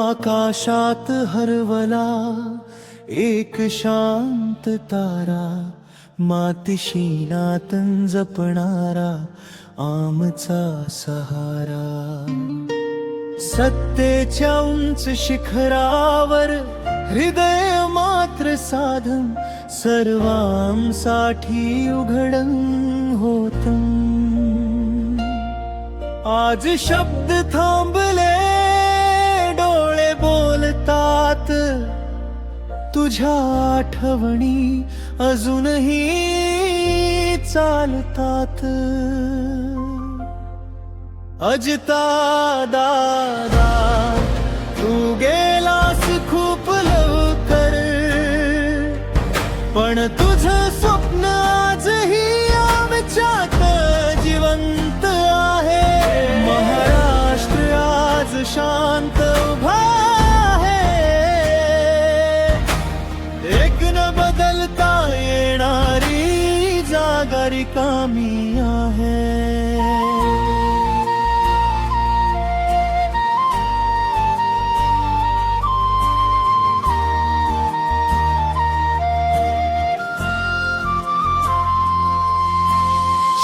आकाशात हरवला एक शांत तारा, मातीशी नातं जपणारा आमचा सहारा. सत्तेच्या उंच शिखरावर हृदय मात्र साधन, सर्वांसाठी उघडं होतं. आज शब्द थांबले, डोळे बोलतात, तुझ्या आठवणी अजूनही चालतात. अजिता दादा, तू गेलास खूप लवकर, पण तुझं स्वप्न आजही आमच्यात जिवंत आहे. महाराष्ट्र आज शांत उभा आहे, एक न बदलता येणारी जागा रिकामी आहे.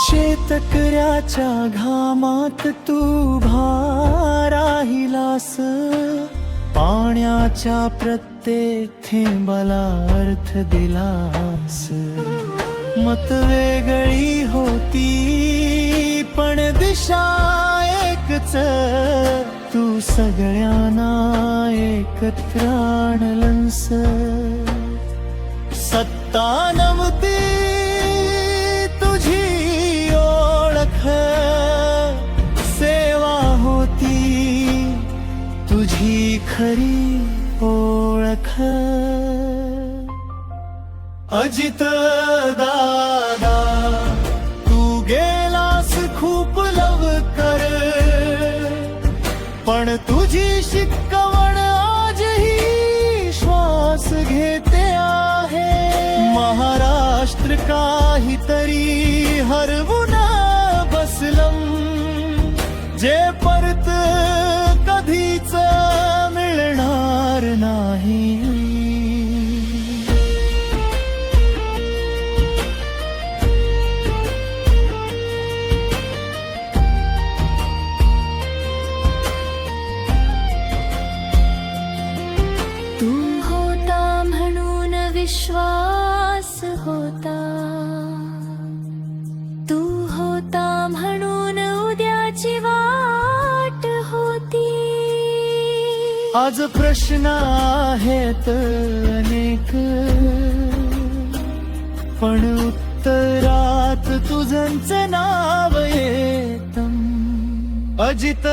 शेतकऱ्याच्या घामात तू उभा राहिलास, पाण्याच्या प्रत्येक थेंबाला अर्थ दिलास. मत वेगळी होती पण दिशा एकच, तू सगळ्यांना एकत्र आणलंस. सत्ता नव्हती तुझी ओळख, सेवा होती तुझी खरी ओळख. अजित दादा, तू गेलास खूप लवकर, पण तुझी शिकवण आजही श्वास घेते आहे. महाराष्ट्र काहीतरी हरवून बसलं, जे परत कधीच मिळणार नाही. तू होता म्हणून विश्वास होता, तू होता म्हणून उद्याची वाट होती. आज प्रश्न आहेत अनेक, पण उत्तरात तुझंच नाव येतं. अजित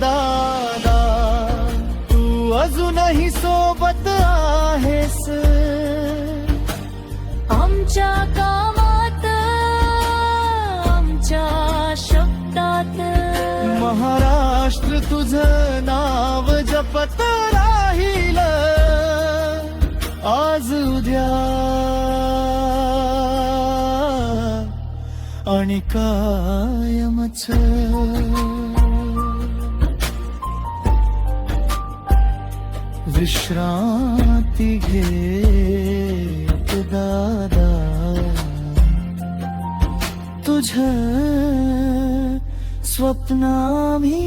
दादा, तू अजूनही सोबत आहेस, आमच्या कामात, आमच्या शब्दात. महाराष्ट्र तुझं नाव जपत राहील, आज उद्या आणि कायमच. विश्रांती घेत दादा, तुझं स्वप्न आम्ही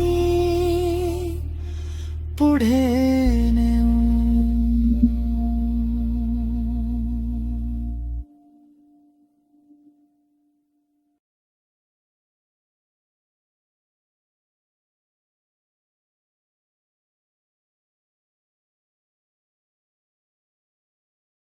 पुढे